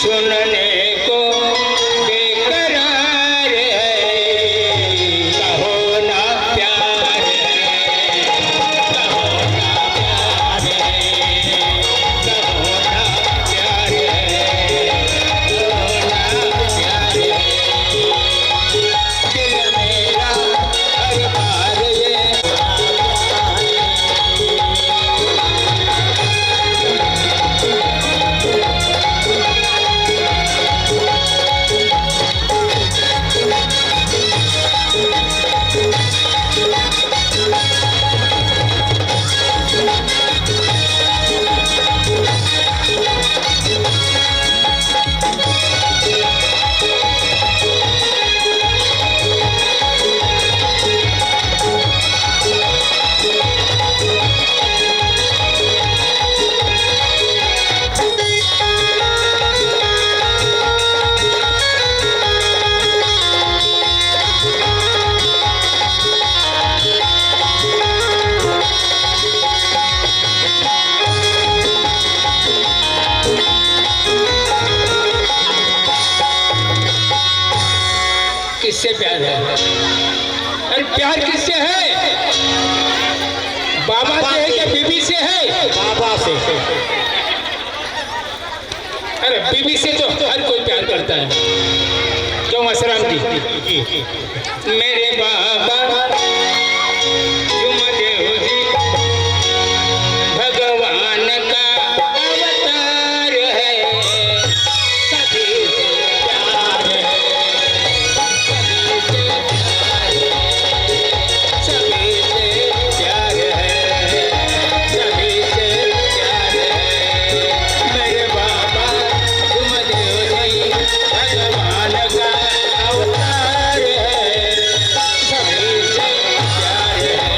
सुनने को बेकरार है, कहो ना प्यार है, कहो ना प्यार है, कहो ना प्यार है, कहो ना प्यार है। दिल मेरा हर बार ये किससे प्यार है? अरे प्यार किससे है? बाबा से है या बीबी से है? बाबा से। अरे बीबी से तो हर कोई प्यार करता है। क्यों मसराम जी? मेरे बाबा जुमदेव जी भगवान का अवतार है, सभी से प्यार है, सभी से प्यार है, सभी से प्यार है। मेरे बाबा जुमदेव जी भगवान का अवतार है, सभी से प्यार है।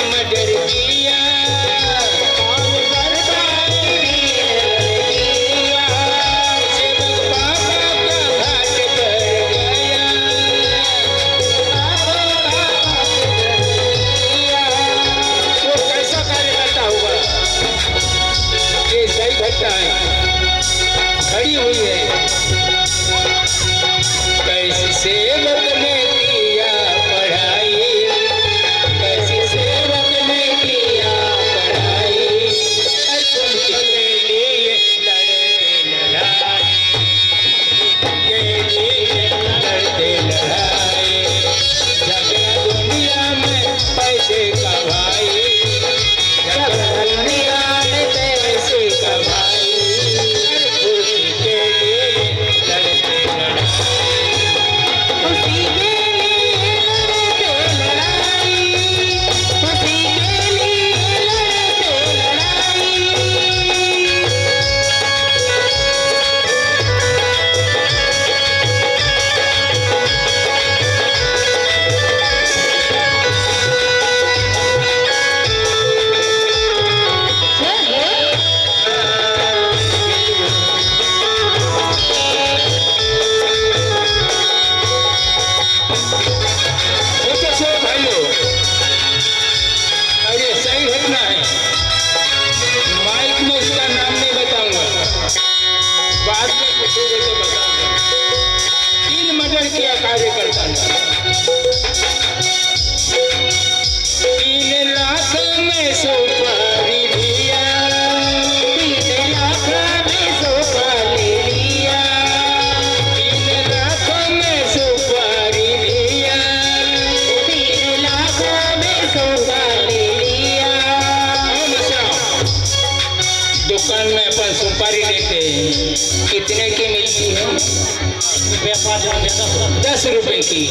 मर्डर किया, सेवक बाबा का घाट पर गया, वो कैसा कार्य करता होगा? ये सही घटना है, खड़ी हुई है। कैसे सेवक ने किया पढ़ाई, कैसे सेवक ने किया पढ़ाई, उनके लिए लड़ते लड़ाई, के लिए लड़ते लड़ाई, झगड़ा दुनिया में पैसे का भाई, झगड़ा दुनिया में पैसे का भाई, उनके लिए लड़ते लड़ाई। बाद में पूछोगे तो बताऊंगा। 3 मर्डर किया कार्यकर्ता ने, 3 लाख में सुपारी लिया, 3 लाख में सुपारी लिया, 3 लाख में सुपारी लिया, 3 लाख में सुपारी लिया। दुकान में अपन सुपारी लेते हैं, कितने की मिलती है? 10 रुपए की।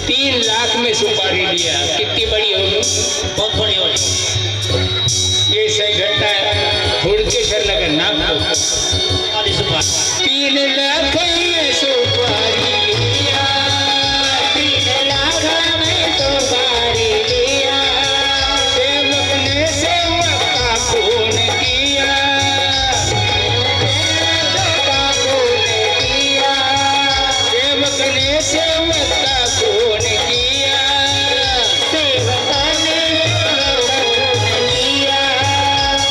3 लाख में सुपारी लिया, कितनी बड़ी होगी? बहुत बड़ी होगी। ये सही घटना है, हुड़केश्वर नगर नागपुर। 3 लाख में सुपारी लिया, 3 लाख में सुपारी लिया, सेवक ने सेवक का खून किया, सेवक का खून किया, सेवक ने खून किया,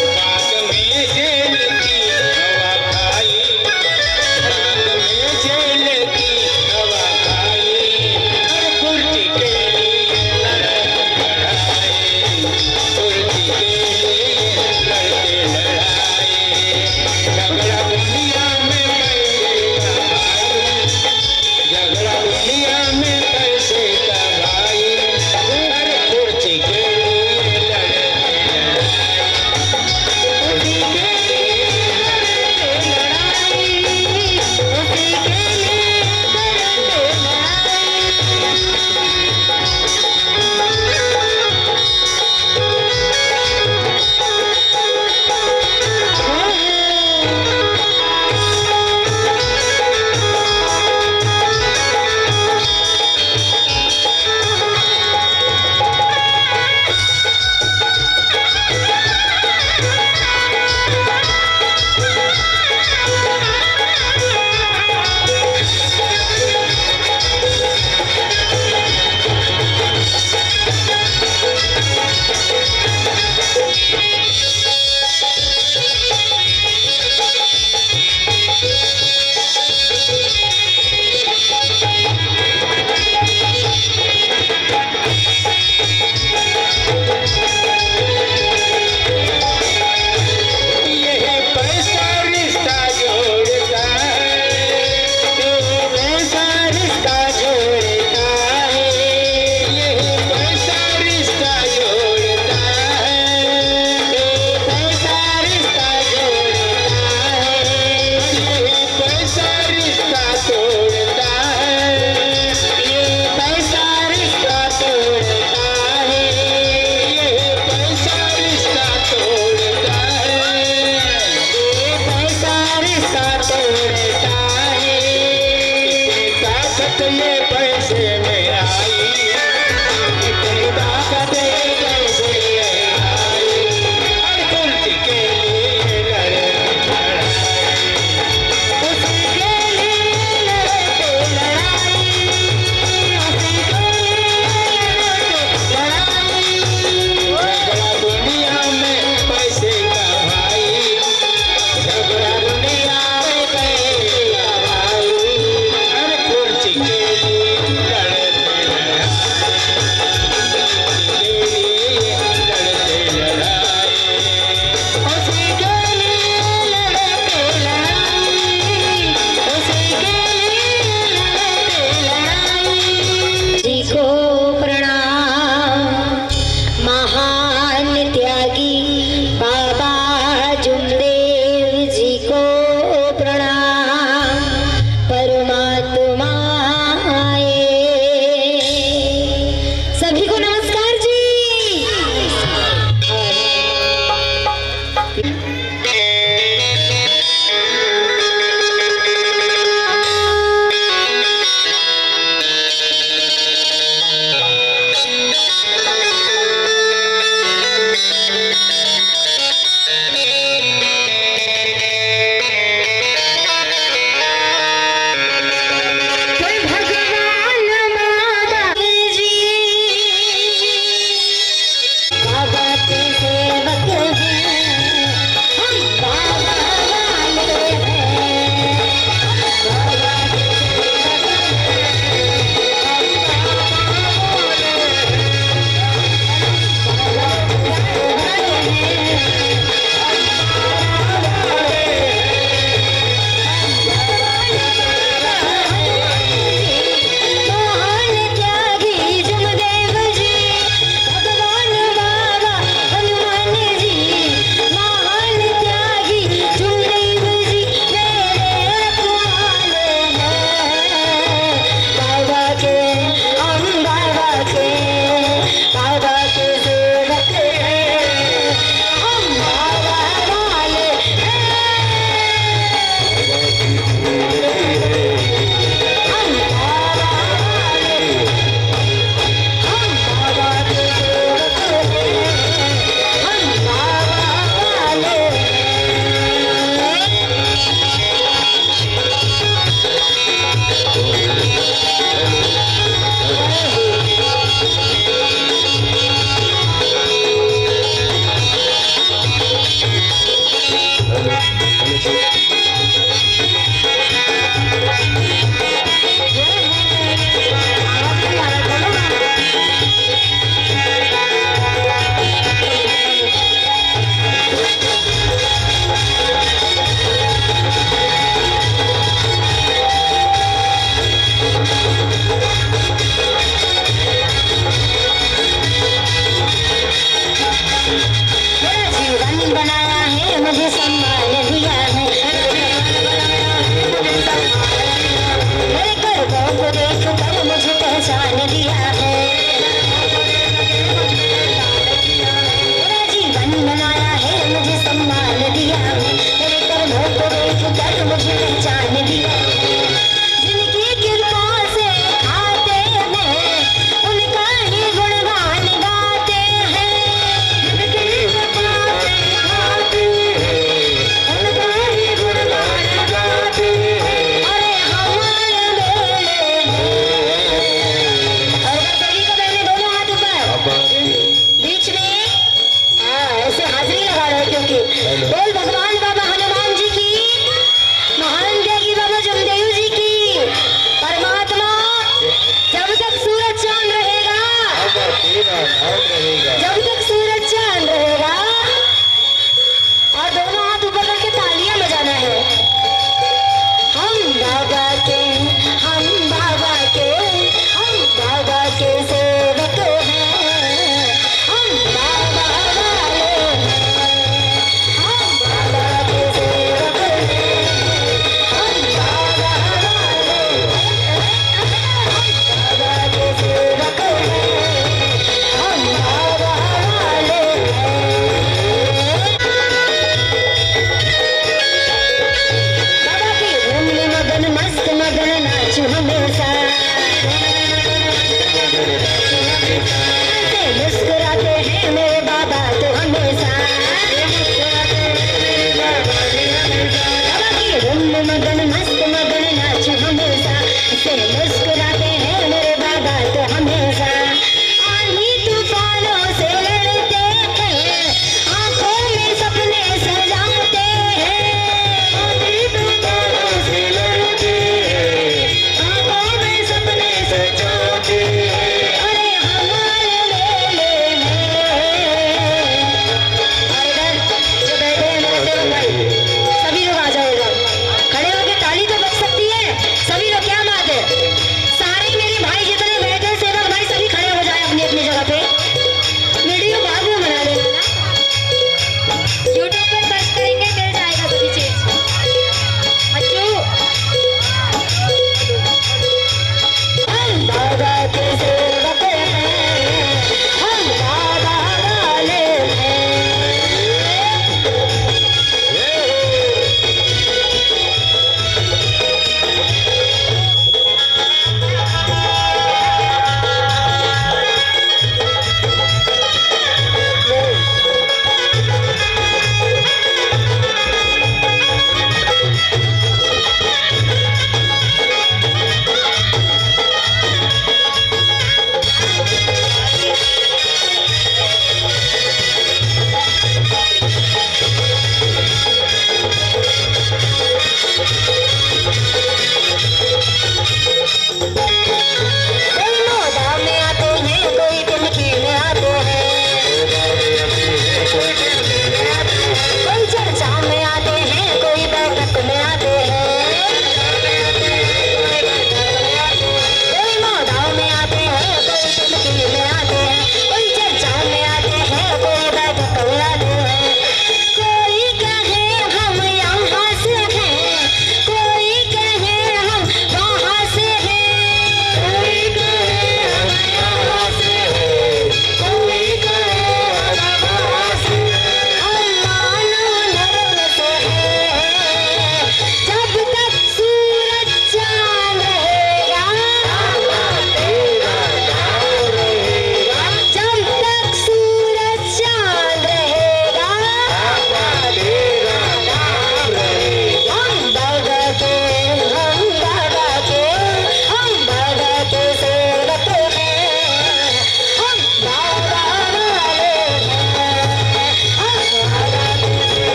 बाद में जेल की हवा खाई, बाद में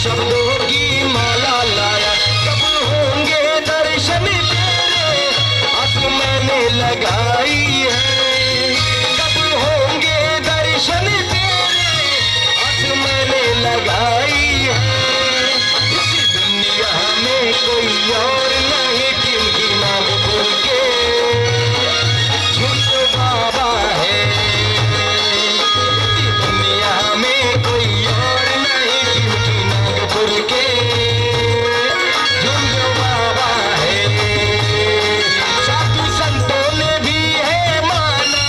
शब्दों की माला लाया, कब होंगे दर्शन तेरे, आस मैंने लगाई है। कब होंगे दर्शन तेरे, आस मैंने लगाई है। इस दुनिया में कोई और नहीं जिनकी नागपुर के झुंझुनू बाबा है। इस दुनिया में कोई और नहीं जिनकी नागपुर के झुंझुनू बाबा है। साधु संतों ने भी है माना,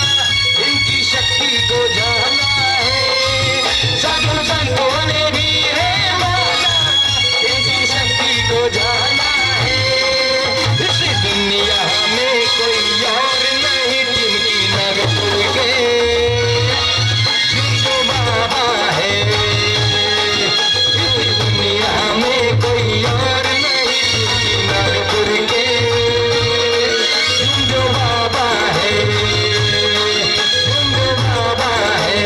इनकी शक्ति को जाना है। साधु संतों ने भी है माना, इनकी शक्ति को जाना है। इस दुनिया में कोई और नहीं जिनकी नागपुर के झुंझुनू बाबा है। इस दुनिया में कोई और नहीं जिनकी नागपुर के झुंझुनू बाबा है। झुंझुनू बाबा है।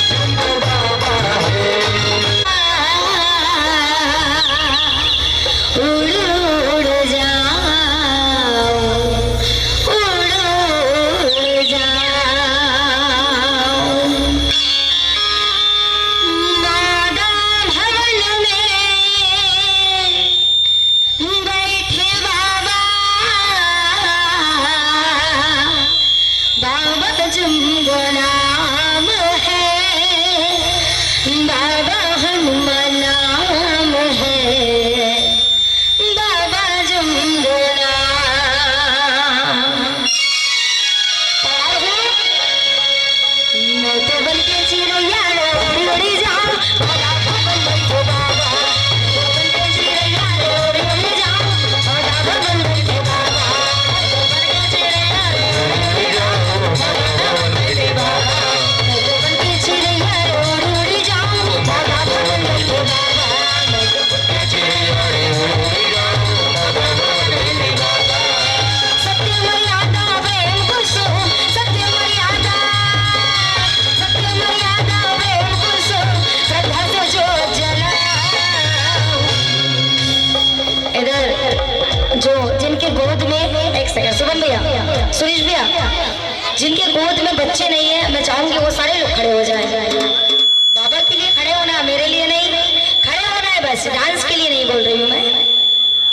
झुंझुनू बाबा है। उड़ उड़ जाओ, उड़ उड़ जाओ। बाबा भवन में बैठे बाबा, बाबा जुम्बो नाम है, बाबा हनुमान नाम है, बाबा जुम्बो नाम। मैं तो बन के चिड़ैया उड़ी उड़ी जाऊं, बाबा भवन बैठे बाबा। मैं तो बन के चिड़ैया उड़ी उड़ी जाऊं, बाबा भवन बैठे बाबा। मैं तो बन के चिड़ैया उड़ी उड़ी जाऊं, बाबा भवन बैठे बाबा। मैं तो बन के चिड़ैया उड़ी उड़ी जाऊं, बाबा भवन बैठे बाबा। मैं तो बन के चिड़ैया उड़ी उड़ी जाऊं, बाबा भवन बैठे बाबा। सत्य मर्यादा प्रेम कुसुम, सत्य मर्यादा, सत्य मर्यादा प्रेम कुसुम, श्रद्धा से जो जलाऊं। इधर जो जिनके गोद में, एक सेकंड शुभम भैया, सुरेश भैया, जिनके गोद में बच्चे नहीं है, मैं चाहूंगी वो सारे लोग खड़े हो जाएं। बाबा के लिए खड़े होना है, मेरे लिए नहीं। खड़े होना है बस, डांस के लिए नहीं बोल रही हूँ मैं।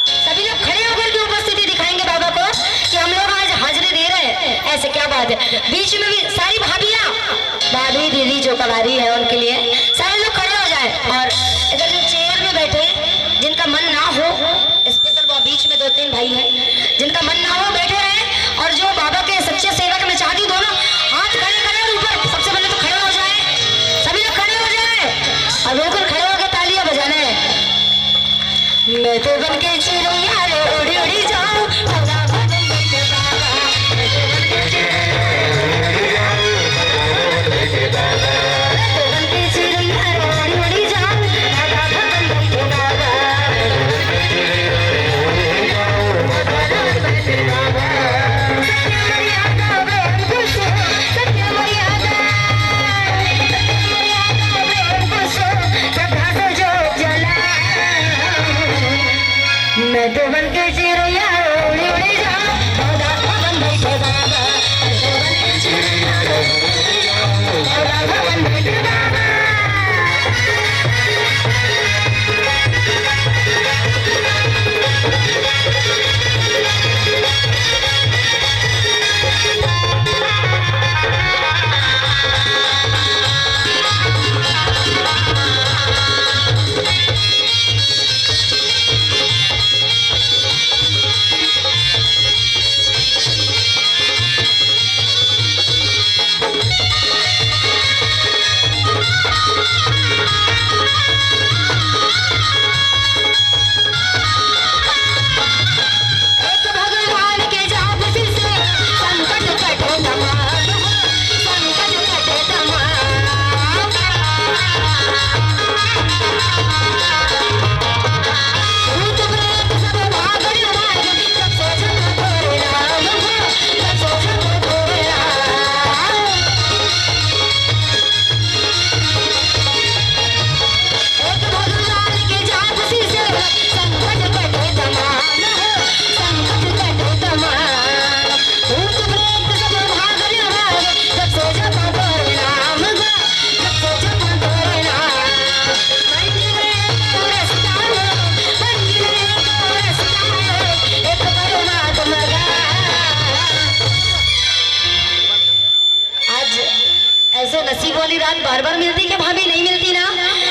सभी लोग खड़े होकर के उपस्थिति दिखाएंगे बाबा को कि हम लोग आज हाजिरी दे रहे हैं। ऐसे क्या बात है। बीच में भी सारी भाभियां, भाभी दीदी जो कवारी है उनके लिए सारे लोग खड़े हो जाए। और इधर जो चेयर में बैठे, जिनका मन ना हो, स्पेशल वो बीच में 2-3 भाई हैं, जिनका मन ना हो बैठे रहे। और जो बाबा के सच्चे सेवक, मैं चाहती हूँ दोनों हाथ खड़े करें और ऊपर सबसे पहले तो खड़े हो जाए। सभी लोग खड़े हो जाए और बिल्कुल खड़े होकर तालियां बजाना है। मैं तो बन के चिड़ैया उड़ी उड़ी जाऊं, बाबा भवन बैठे बाबा। मैं तो बन के चिड़ैया उड़ी उड़ी जाऊं, बाबा भवन बैठे बाबा। मैं तो बन बार बार मिलती कि भाभी नहीं मिलती ना।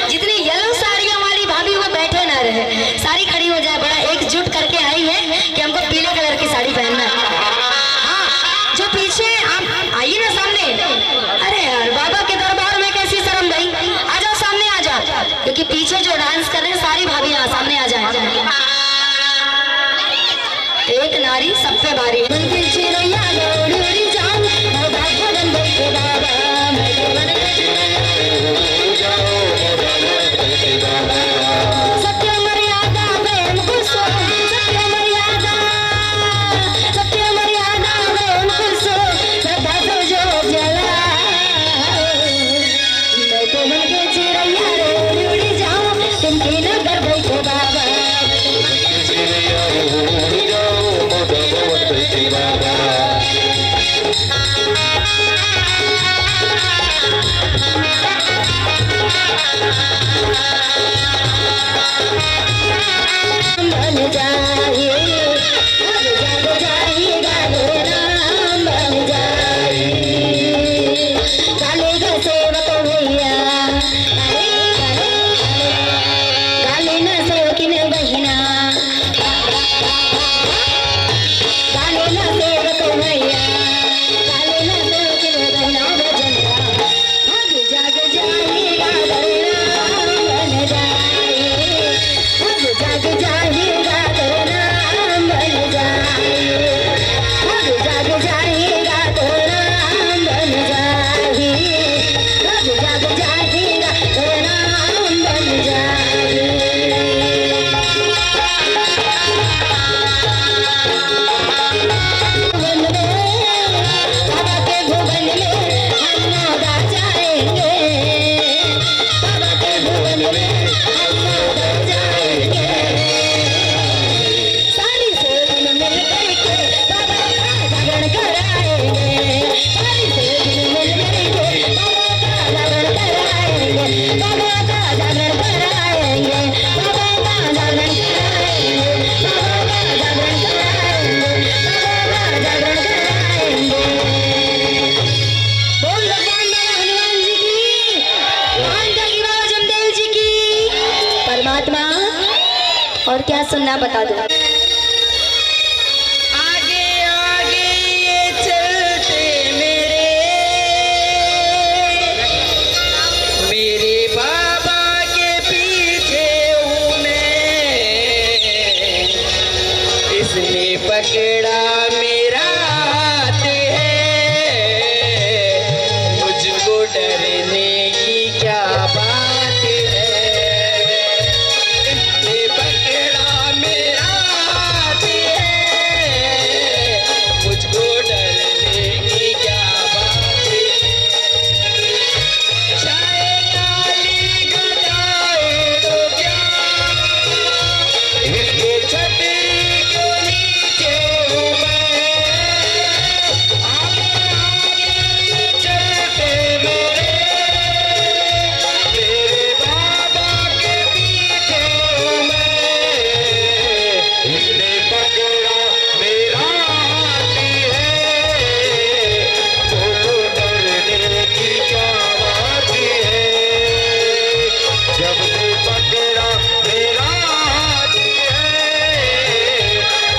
जितनी येलो साड़ियों वाली भाभी वो बैठे ना रहे, सारी खड़ी हो जाए। बड़ा एकजुट करके आई है कि हमको पीले कलर की साड़ी पहनना है। हाँ, जो पीछे आप आइए ना सामने। अरे यार, बाबा के दरबार में कैसी शर्म गई। आ जाओ सामने आ जाओ, क्योंकि पीछे जो डांस कर रहे हैं सारी भाभी यहाँ सामने आ जाए। एक नारी सब पे भारी। सत्य मर्यादा प्रेम कुसो, सत्य मर्यादा, सत्य मर्यादा प्रेम कुसो, श्रद्धा से जो जला। मैं तो मन के चिड़ैया रे उड़ी जाऊं, तुमके नगर बैठो बाबा। बन जाए, अब जग जाएगा नाम बन जाए। काले का सेवक भैया, काले न सेवकिन बहिना, काले न सेवक भैया, काले न सेवकिन बहिना भजनवा। अब जग जाएगा नाम बन जाए, अब जग जाएगा तो नाम बन जाए, अब जग जाएगा तो नाम बन जाए, अब जग जाएगा तो नाम बन जाए। भुवन में, बाबा के भुवन में हम नादा जाएंगे, बाबा के भुवन में हम नादा जाएंगे। सारी सोन मिल करके बाबा का जागरण कराएंगे, सारी सोन मिल करके बाबा का जागरण कराएंगे, बाबा का जागरण कराएंगे, बाबा का जागरण कराएंगे, बाबा का जागरण कराएंगे, बाबा का जागरण कराएंगे। बोल भगवान बाबा हनुमान जी की, आंटा की बाबा जमदेव जी की। परमात्मा और क्या सुनना बता दो। आगे आगे ये चलते मेरे बाबा के पीछे हूँ मैं। इसने पकड़ा मेरा हाथ है, मुझको डरने की क्या बात है। इसने पकड़ा मेरा हाथ है, मुझको डरने की क्या बात है। चाहे काली गदाए तो क्या, इसके छतरी के नीचे हूँ मैं। आगे आगे चलते मेरे बाबा के पीछे हूँ मैं। इसने पकड़ा मेरा हाथ है, बोलो डरने की क्या बात है। जब से पकड़ा मेरा हाथ है,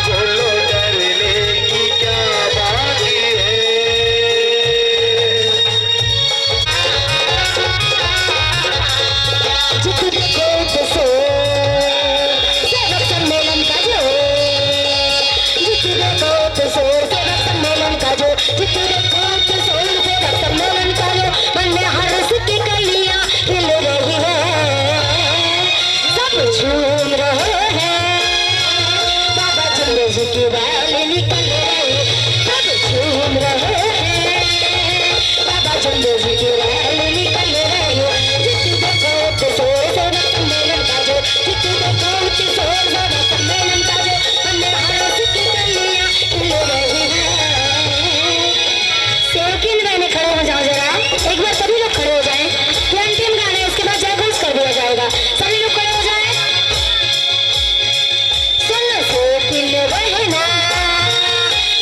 बोलो डरने की क्या बात है। जितने कोट सो सेवक सम्मेलन का जो, जितने कोट सो सेवक सम्मेलन का जो, जितने कोट सो सेवक सम्मेलन का जो, मन में हर्ष की कलियां हिल रही है, सब झूम रहे हैं। बाबा चंद्र जी की बाल निकल रही, सब झूम रहे हैं। बाबा चंद्र जी की बाल निकल रही, जितने कोट सो सेवक सम्मेलन का जो, जितने कोट सो सेवक सम्मेलन का जो, मन में हर्ष की कलियां हिल रही है। सेवकिन बहने खड़े हो जाओ जरा, एक बार सभी लोग खड़े हो जाएं। ये अंतिम गाना है, इसके बाद जयघोष कर दिया जाएगा। सभी लोग खड़े हो जाएं। सुन सेवकिन बहना,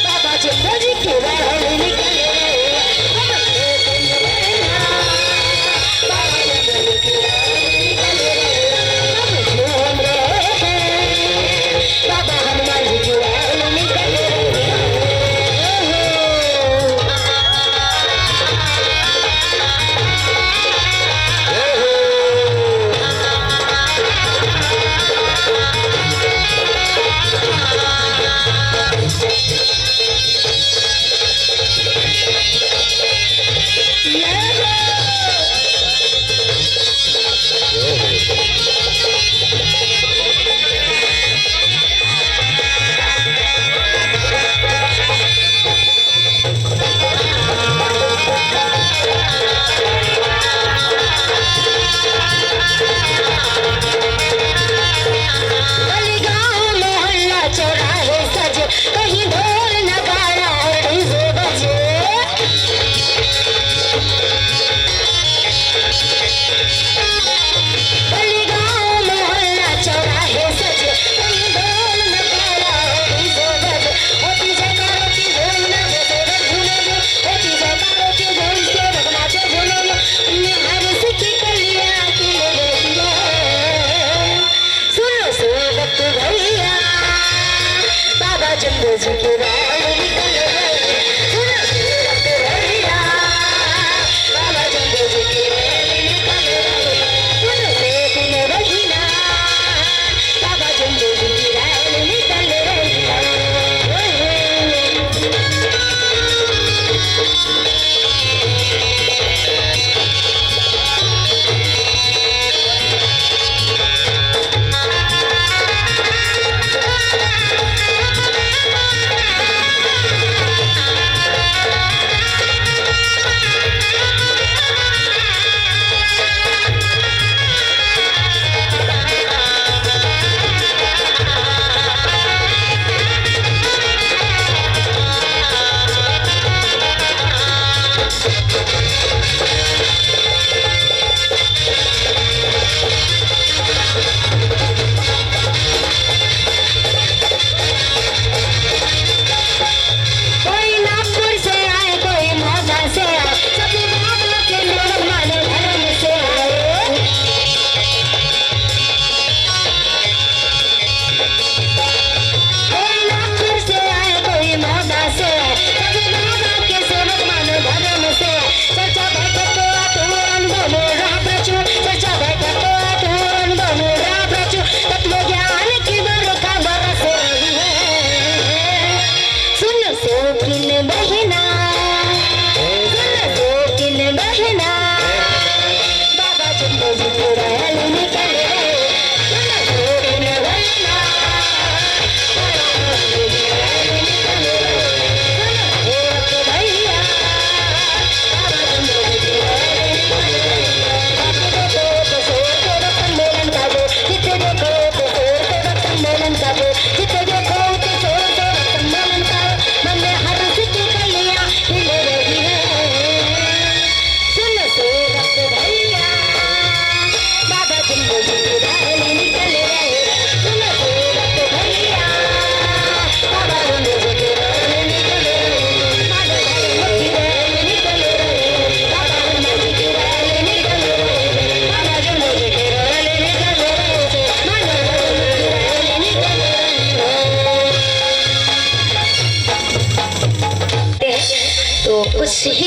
बाबा चंद्र जी की बाल निकल रही, बाबा सेवकिन बहना,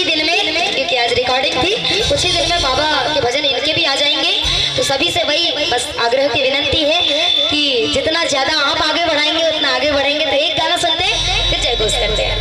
दिन में, क्योंकि आज रिकॉर्डिंग थी, कुछ ही दिन में बाबा के भजन इनके भी आ जाएंगे। तो सभी से वही बस आग्रह की विनंती है कि जितना ज्यादा आप आगे बढ़ाएंगे उतना आगे बढ़ेंगे। तो एक गाना सुनते हैं फिर जय घोष करते हैं।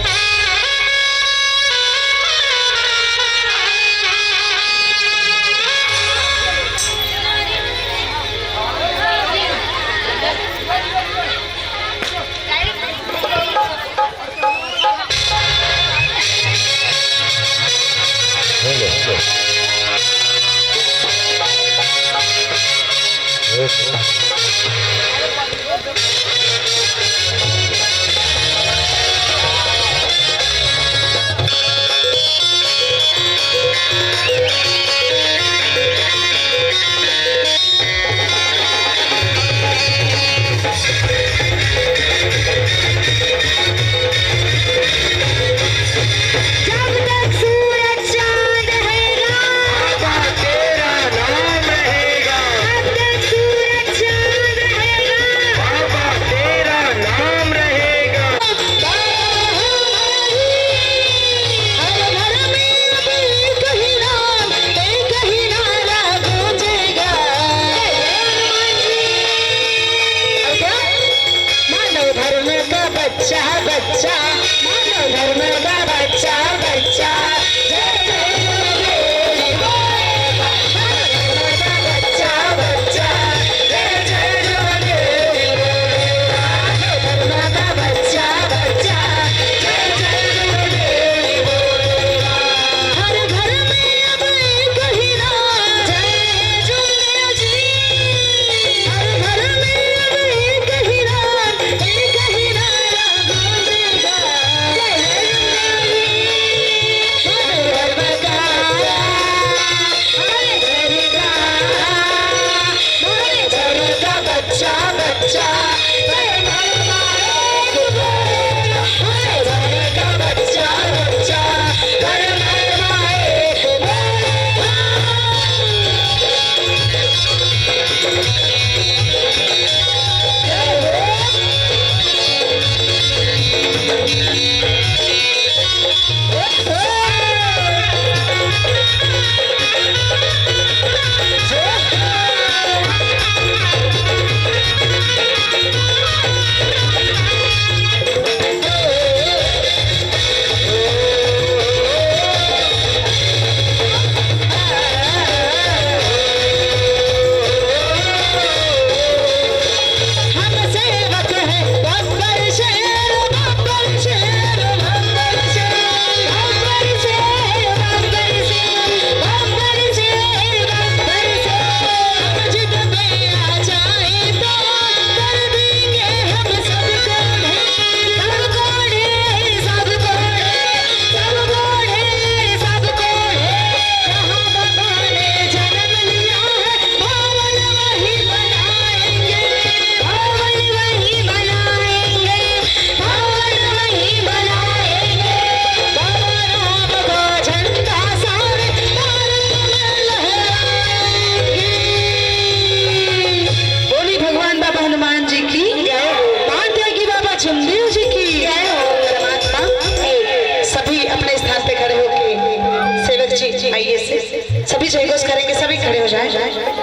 सभी जयघोष करेंगे, सभी खड़े हो जाए।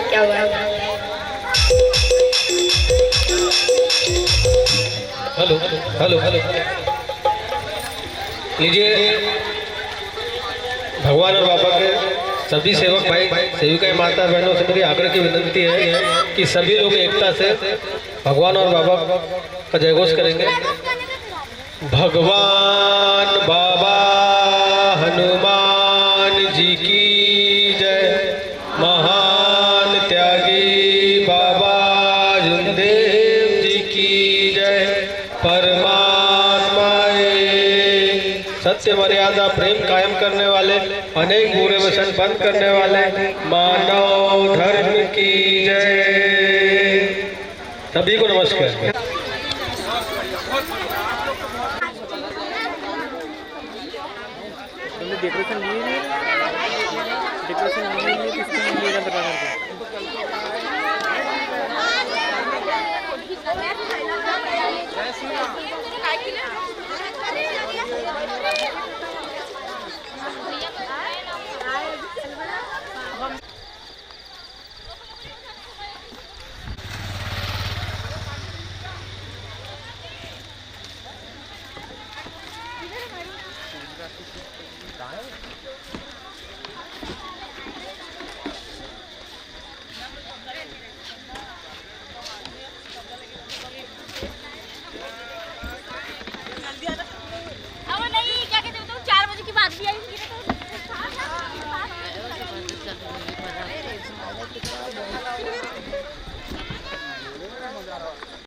क्या हुआ? हेलो हेलो हेलो, लीजिए भगवान और बाबा के सभी सेवक भाई सेविकाएं माता बहनों से मेरी आग्रह की विनती है कि सभी लोग एकता से भगवान और बाबा का जयघोष करेंगे। भगवान बाबा हनुमान जी की जय, महान त्यागी बाबा जुनदेव जी की जय, परमात्माए सत्य मर्यादा प्रेम कायम करने वाले, अनेक बुरे वचन बंद करने वाले मानव धर्म की जय। सभी को नमस्कार। डेकोरेशन नहीं किसको मिलेगा बता करके।